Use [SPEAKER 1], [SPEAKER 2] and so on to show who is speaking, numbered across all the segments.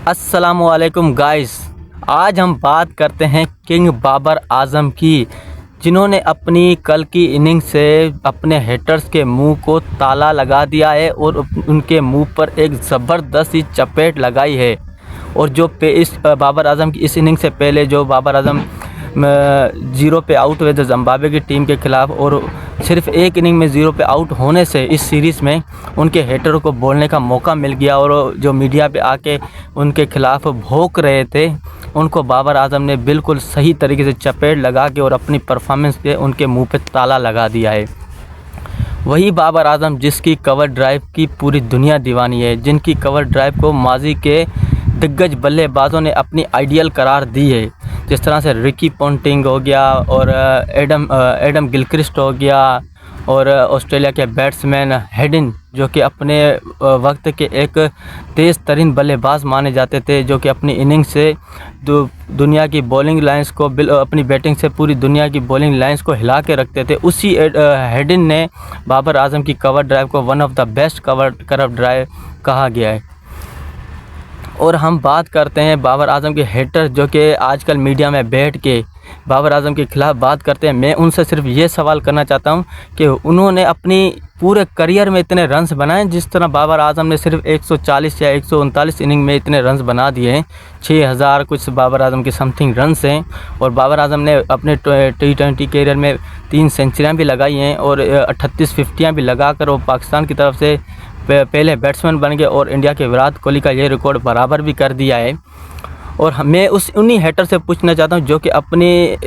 [SPEAKER 1] अस्सलामुअलैकुम गाइस। आज हम बात करते हैं किंग बाबर आजम की, जिन्होंने अपनी कल की इनिंग से अपने हेटर्स के मुंह को ताला लगा दिया है और उनके मुंह पर एक ज़बरदस्त सी चपेट लगाई है। और जो इस बाबर आजम की इस इनिंग से पहले जो बाबर आजम 0 पे आउट हुए थे जिम्बाब्वे की टीम के ख़िलाफ़, और सिर्फ एक इनिंग में 0 पे आउट होने से इस सीरीज़ में उनके हेटरों को बोलने का मौका मिल गया और जो मीडिया पे आके उनके ख़िलाफ़ भौंक रहे थे, उनको बाबर आजम ने बिल्कुल सही तरीके से चपेट लगा के और अपनी परफॉर्मेंस पे उनके मुंह पे ताला लगा दिया है। वही बाबर आजम जिसकी कवर ड्राइव की पूरी दुनिया दीवानी है, जिनकी कवर ड्राइव को माजी के दिग्गज बल्लेबाजों ने अपनी आइडियल करार दी है, जिस तरह से रिकी पोंटिंग हो गया और एडम गिलक्रिस्ट हो गया और ऑस्ट्रेलिया के बैट्समैन हेडिन, जो कि अपने वक्त के एक तेज़ तरीन बल्लेबाज माने जाते थे, जो कि अपनी इनिंग से दुनिया की बॉलिंग लाइंस को अपनी बैटिंग से पूरी दुनिया की बॉलिंग लाइंस को हिला के रखते थे। उसी हेडिन ने बाबर आजम की कवर ड्राइव को one of the best cover drive कहा गया है। और हम बात करते हैं बाबर आजम के हेटर, जो कि आजकल मीडिया में बैठ के बाबर आजम के ख़िलाफ़ बात करते हैं। मैं उनसे सिर्फ ये सवाल करना चाहता हूं कि उन्होंने अपनी पूरे करियर में इतने रन्स बनाए जिस तरह बाबर आजम ने सिर्फ 140 या 139 इनिंग में इतने रन्स बना दिए हैं। 6000 कुछ बाबर आजम के समथिंग रन्स हैं। और बाबर आजम ने अपने T20 करियर में 3 सेंचुरियाँ भी लगाई हैं और 38 50 भी लगा कर वो पाकिस्तान की तरफ से पहले बैट्समैन बन गए और इंडिया के विराट कोहली का ये रिकॉर्ड बराबर भी कर दिया है। और मैं उन्हीं हेटर से पूछना चाहता हूं जो कि अपने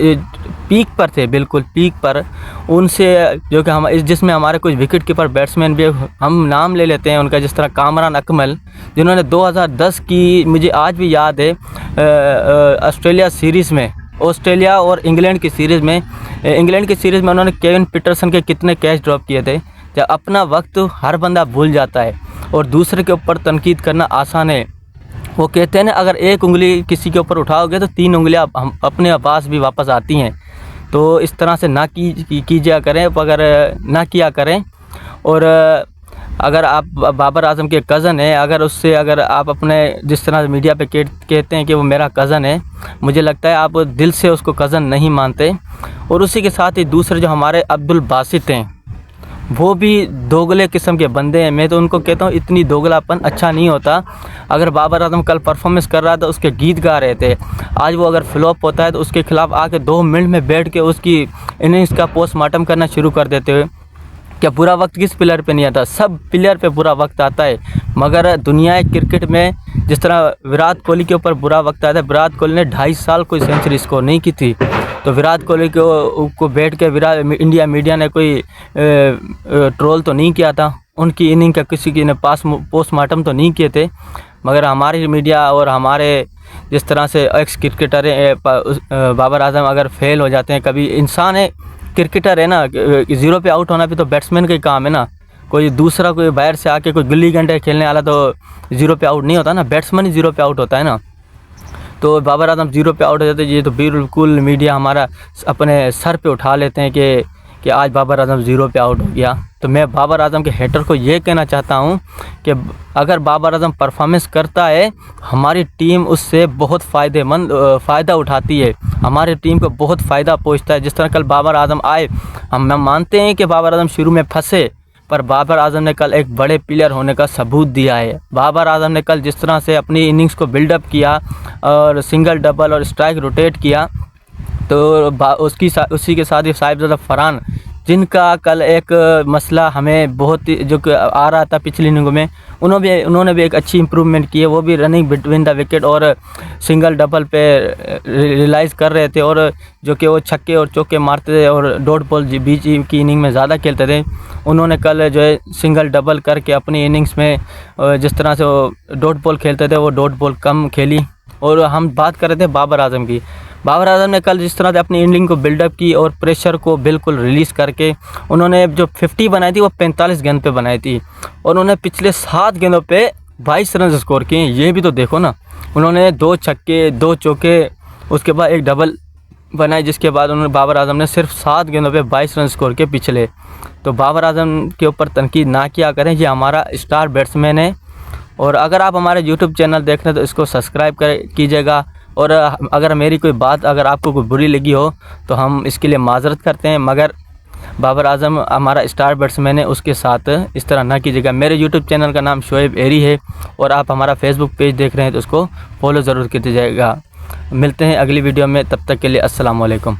[SPEAKER 1] पीक पर थे, बिल्कुल पीक पर, उनसे जो कि जिसमें हमारे कुछ विकेट कीपर बैट्समैन भी हम नाम ले लेते हैं उनका, जिस तरह कामरान अकमल, जिन्होंने 2010 की, मुझे आज भी याद है, ऑस्ट्रेलिया सीरीज़ में, ऑस्ट्रेलिया और इंग्लैंड की सीरीज़ में उन्होंने केविन पीटरसन के कितने कैच ड्रॉप किए थे। जब अपना वक्त हर बंदा भूल जाता है और दूसरे के ऊपर तनकीद करना आसान है। वो कहते हैं ना, अगर एक उंगली किसी के ऊपर उठाओगे तो 3 उंगलियां हम अपने पास भी वापस आती हैं। तो इस तरह से ना कीजिए करें, अगर ना किया करें। और अगर आप बाबर आजम के कज़न हैं, अगर आप अपने, जिस तरह मीडिया पे कहते हैं कि वो मेरा कज़न है, मुझे लगता है आप दिल से उसको कज़न नहीं मानते। और उसी के साथ ही दूसरे जो हमारे अब्दुल बासित हैं, वो भी दोगले किस्म के बंदे हैं। मैं तो उनको कहता हूँ इतनी दोगलापन अच्छा नहीं होता। अगर बाबर आजम कल परफॉर्मेंस कर रहा था, उसके गीत गा रहे थे, आज वो अगर फ्लॉप होता है तो उसके खिलाफ आके 2 मिनट में बैठ के उसकी इनिंग्स का पोस्टमार्टम करना शुरू कर देते हुए, क्या बुरा वक्त किस प्लेयर पे नहीं आता? सब प्लेयर पे बुरा वक्त आता है। मगर दुनिया क्रिकेट में जिस तरह विराट कोहली के ऊपर बुरा वक्त आता है, विराट कोहली ने 2.5 साल कोई सेंचुरी स्कोर नहीं की थी, तो विराट कोहली को बैठ के इंडिया मीडिया ने कोई ट्रोल तो नहीं किया था, उनकी इनिंग का किसी की ने पोस्टमार्टम तो नहीं किए थे। मगर हमारी मीडिया और हमारे जिस तरह से एक्स क्रिकेटर बाबर आजम अगर फेल हो जाते हैं, कभी इंसान है, क्रिकेटर है ना, 0 पे आउट होना भी तो बैट्समैन का ही काम है ना। कोई दूसरा कोई बाहर से आके कोई गिल्ली डंडा खेलने वाला तो 0 पे आउट नहीं होता ना, बैट्समैन ही 0 पे आउट होता है ना। तो बाबर आजम 0 पे आउट हो जाते, ये तो बिल्कुल मीडिया हमारा अपने सर पे उठा लेते हैं कि आज बाबर आजम 0 पे आउट हो गया। तो मैं बाबर आजम के हेटर को ये कहना चाहता हूँ कि अगर बाबर आजम परफॉर्मेंस करता है, हमारी टीम उससे बहुत फ़ायदा उठाती है, हमारी टीम को बहुत फ़ायदा पहुँचता है। जिस तरह कल बाबर आजम आए, हम मानते हैं कि बाबर आजम शुरू में फंसे, पर बाबर आजम ने कल एक बड़े प्लेयर होने का सबूत दिया है। बाबर आजम ने कल जिस तरह से अपनी इनिंग्स को बिल्डअप किया और सिंगल, डबल और स्ट्राइक रोटेट किया, तो उसी के साथ ही साहिबजादा फरहान, जिनका कल एक मसला हमें बहुत जो आ रहा था पिछली इनिंग में, उन्होंने भी एक अच्छी इंप्रूवमेंट की है। वो भी रनिंग बिटवीन द विकेट और सिंगल डबल पे रियलाइज़ कर रहे थे, और जो कि वो छक्के और चौके मारते थे और डॉट बॉल बीच की इनिंग में ज़्यादा खेलते थे। उन्होंने कल जो है सिंगल डबल करके अपनी इनिंग्स में जिस तरह से वो डॉट बॉल खेलते थे, वो डॉट बॉल कम खेली। और हम बात कर रहे थे बाबर आजम की, बाबर आजम ने कल जिस तरह से अपनी इनिंग को बिल्डअप की और प्रेशर को बिल्कुल रिलीज़ करके उन्होंने जो 50 बनाई थी वो 45 गेंद पे बनाई थी, और उन्होंने पिछले 7 गेंदों पे 22 रन स्कोर किए। ये भी तो देखो ना, उन्होंने 2 छक्के 2 चौके, उसके बाद एक डबल बनाई, जिसके बाद उन्होंने बाबर आजम ने सिर्फ 7 गेंदों पे 22 रन स्कोर किए पिछले। तो बाबर आजम के ऊपर तनकीद ना किया करें, ये हमारा स्टार बैट्समैन है और अगर आप हमारे यूट्यूब चैनल देख रहे हैं तो इसको सब्सक्राइब कीजिएगा। और अगर मेरी कोई बात अगर आपको कोई बुरी लगी हो तो हम इसके लिए माजरत करते हैं, मगर बाबर आजम हमारा स्टार बैट्समैन है, उसके साथ इस तरह ना कीजिएगा। मेरे यूट्यूब चैनल का नाम शोएब एरी है और आप हमारा फेसबुक पेज देख रहे हैं तो उसको फॉलो ज़रूर कीजिएगा। मिलते हैं अगली वीडियो में, तब तक के लिए अस्सलाम वालेकुम।